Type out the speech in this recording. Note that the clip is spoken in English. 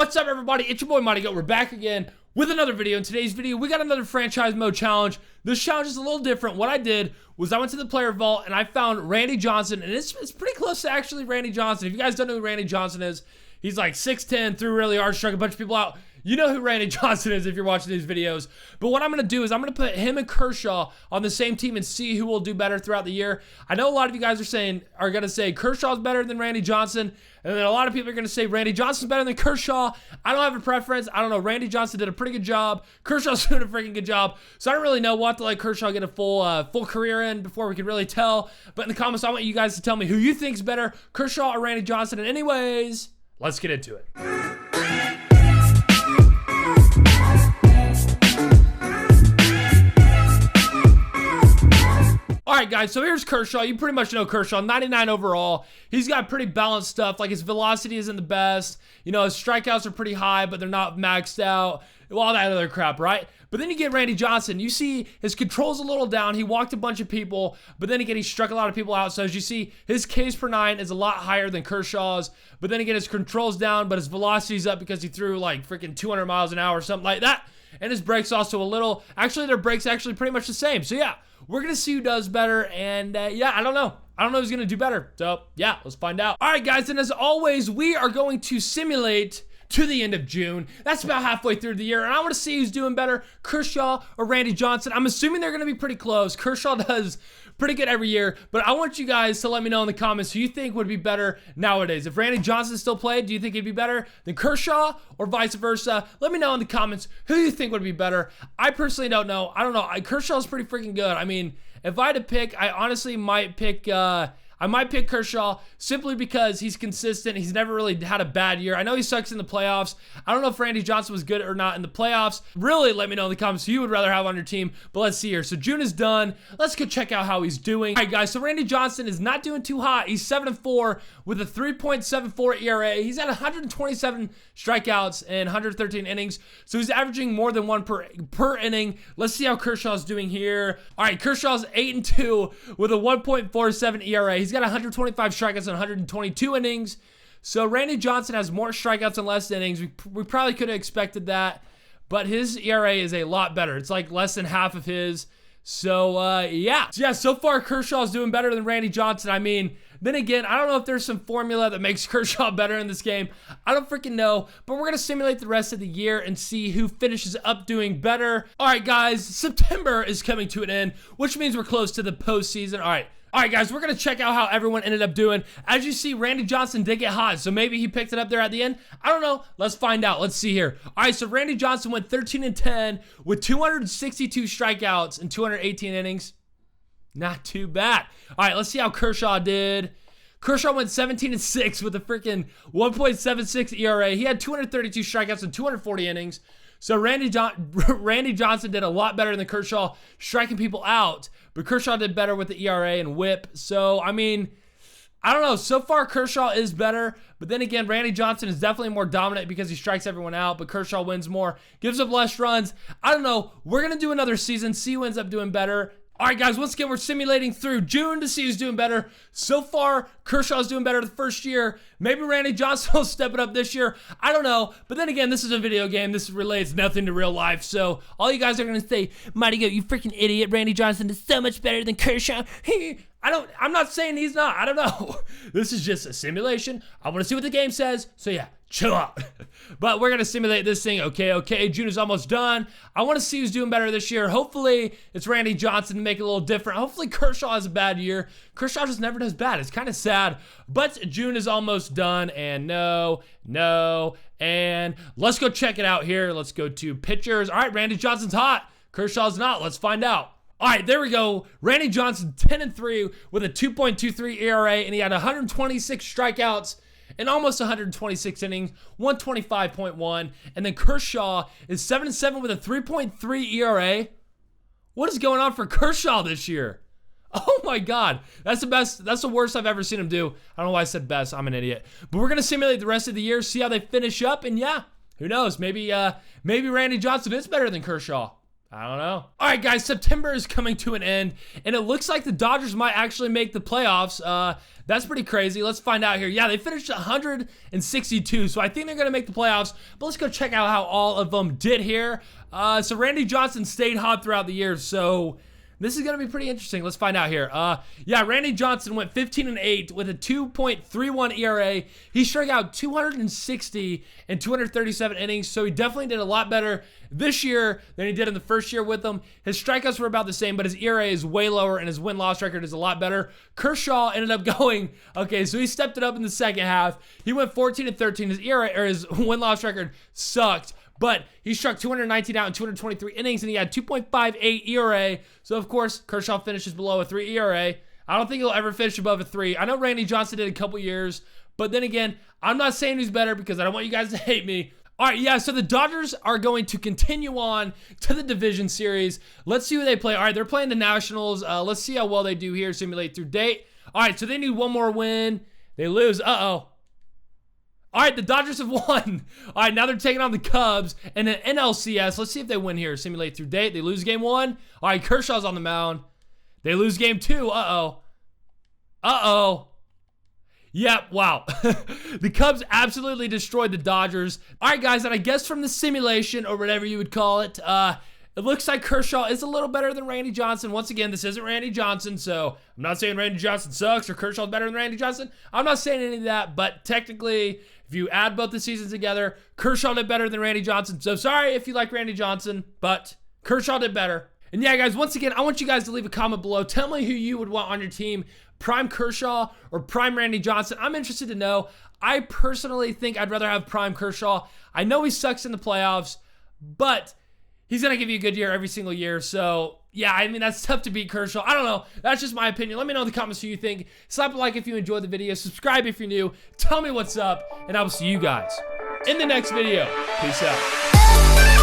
What's up, everybody? It's your boy Mighty Goat. We're back again with another video. In today's video, we got another franchise mode challenge. This challenge is a little different. What I did was I went to the player vault and I found Randy Johnson, and it's pretty close to actually Randy Johnson. If you guys don't know who Randy Johnson is, he's like 6'10", threw really hard, struck a bunch of people out. You know who Randy Johnson is if you're watching these videos. But what I'm going to do is I'm going to put him and Kershaw on the same team and see who will do better throughout the year. I know a lot of you guys are going to say Kershaw's better than Randy Johnson. And then a lot of people are going to say Randy Johnson's better than Kershaw. I don't have a preference. I don't know. Randy Johnson did a pretty good job. Kershaw's doing a freaking good job. So I don't really know what to let Kershaw get a full career in before we can really tell. But in the comments, I want you guys to tell me who you think's better, Kershaw or Randy Johnson. And anyways, let's get into it. All right, guys, so here's Kershaw. You pretty much know Kershaw, 99 overall. He's got pretty balanced stuff. Like, his velocity isn't the best. You know, his strikeouts are pretty high, but they're not maxed out. All that other crap, right? But then you get Randy Johnson. You see his control's a little down. He walked a bunch of people, but then again, he struck a lot of people out. So as you see, his Ks per nine is a lot higher than Kershaw's. But then again, his control's down, but his velocity's up because he threw like freaking 200 miles an hour or something like that. And his brakes also a little, actually their brakes actually pretty much the same. So yeah, we're going to see who does better. And yeah, I don't know. I don't know who's going to do better. So yeah, let's find out. All right, guys. And as always, we are going to simulate to the end of June. That's about halfway through the year. And I want to see who's doing better, Kershaw or Randy Johnson. I'm assuming they're going to be pretty close. Kershaw does pretty good every year, but I want you guys to let me know in the comments who you think would be better nowadays. If Randy Johnson still played, do you think he'd be better than Kershaw or vice versa? Let me know in the comments who you think would be better. I personally don't know. I don't know. Kershaw's pretty freaking good. I mean, if I had to pick, I honestly might pick Kershaw simply because he's consistent. He's never really had a bad year. I know he sucks in the playoffs. I don't know if Randy Johnson was good or not in the playoffs. Really, let me know in the comments who you would rather have on your team. But let's see here. So June is done. Let's go check out how he's doing. All right, guys. So Randy Johnson is not doing too hot. He's 7-4 with a 3.74 ERA. He's at 127 strikeouts and 113 innings. So he's averaging more than one per inning. Let's see how Kershaw's doing here. All right, Kershaw's 8-2 with a 1.47 ERA. He's got 125 strikeouts and 122 innings. So Randy Johnson has more strikeouts and less innings. We probably could have expected that, but his ERA is a lot better. It's like less than half of his. So yeah, so far Kershaw's doing better than Randy Johnson. I mean, then again, I don't know if there's some formula that makes Kershaw better in this game. I don't freaking know, but we're going to simulate the rest of the year and see who finishes up doing better. All right, guys, September is coming to an end, which means we're close to the postseason. All right, guys, we're going to check out how everyone ended up doing. As you see, Randy Johnson did get hot, so maybe he picked it up there at the end. I don't know. Let's find out. Let's see here. All right, so Randy Johnson went 13-10 with 262 strikeouts and 218 innings. Not too bad. All right, let's see how Kershaw did. Kershaw went 17-6 with a freaking 1.76 ERA. He had 232 strikeouts and 240 innings. So Randy Johnson did a lot better than Kershaw, striking people out. But Kershaw did better with the ERA and whip. So, I mean, I don't know. So far, Kershaw is better. But then again, Randy Johnson is definitely more dominant because he strikes everyone out. But Kershaw wins more, gives up less runs. I don't know. We're going to do another season, see who ends up doing better. All right, guys, once again, we're simulating through June to see who's doing better. So far, Kershaw's doing better the first year. Maybe Randy Johnson will step it up this year. I don't know. But then again, this is a video game. This relates nothing to real life. So all you guys are going to say, Mighty Goat, you freaking idiot. Randy Johnson is so much better than Kershaw. I'm not saying he's not. I don't know. This is just a simulation. I want to see what the game says. So yeah, chill out. But we're going to simulate this thing. Okay. June is almost done. I want to see who's doing better this year. Hopefully it's Randy Johnson to make it a little different. Hopefully Kershaw has a bad year. Kershaw just never does bad. It's kind of sad. But June is almost done. And no. And let's go check it out here. Let's go to pitchers. All right, Randy Johnson's hot. Kershaw's not. Let's find out. All right, there we go. Randy Johnson, 10-3 with a 2.23 ERA, and he had 126 strikeouts and almost 126 innings, 125.1. And then Kershaw is 7-7 with a 3.3 ERA. What is going on for Kershaw this year? Oh my God, that's the best. That's the worst I've ever seen him do. I don't know why I said best. I'm an idiot. But we're gonna simulate the rest of the year, see how they finish up, and yeah, who knows? Maybe Randy Johnson is better than Kershaw. I don't know. All right, guys, September is coming to an end, and it looks like the Dodgers might actually make the playoffs. That's pretty crazy. Let's find out here. Yeah, they finished 162, so I think they're going to make the playoffs, but let's go check out how all of them did here. So Randy Johnson stayed hot throughout the year, so this is going to be pretty interesting. Let's find out here. Yeah, Randy Johnson went 15-8 with a 2.31 ERA. He struck out 260 in 237 innings, so he definitely did a lot better this year than he did in the first year with them. His strikeouts were about the same, but his ERA is way lower, and his win-loss record is a lot better. Kershaw ended up going, okay, so he stepped it up in the second half. He went 14-13. His ERA, or his win-loss record sucked, but he struck 219 out in 223 innings, and he had 2.58 ERA. So, of course, Kershaw finishes below a 3 ERA. I don't think he'll ever finish above a 3. I know Randy Johnson did a couple years, but then again, I'm not saying he's better because I don't want you guys to hate me. All right, yeah, so the Dodgers are going to continue on to the division series. Let's see who they play. All right, they're playing the Nationals. Let's see how well they do here, simulate through date. All right, so they need one more win. They lose. Uh-oh. All right, the Dodgers have won. All right, now they're taking on the Cubs and an NLCS. Let's see if they win here. Simulate through date. They lose game 1. All right, Kershaw's on the mound. They lose game 2. Uh-oh. Uh-oh. Yep, wow. The Cubs absolutely destroyed the Dodgers. All right, guys, and I guess from the simulation, or whatever you would call it, it looks like Kershaw is a little better than Randy Johnson. Once again, this isn't Randy Johnson, so I'm not saying Randy Johnson sucks or Kershaw's better than Randy Johnson. I'm not saying any of that, but technically, if you add both the seasons together, Kershaw did better than Randy Johnson. So sorry if you like Randy Johnson, but Kershaw did better. And yeah, guys, once again, I want you guys to leave a comment below. Tell me who you would want on your team, Prime Kershaw or Prime Randy Johnson. I'm interested to know. I personally think I'd rather have Prime Kershaw. I know he sucks in the playoffs, but he's going to give you a good year every single year. So, yeah, I mean, that's tough to beat Kershaw. I don't know. That's just my opinion. Let me know in the comments who you think. Slap a like if you enjoyed the video. Subscribe if you're new. Tell me what's up, and I will see you guys in the next video. Peace out.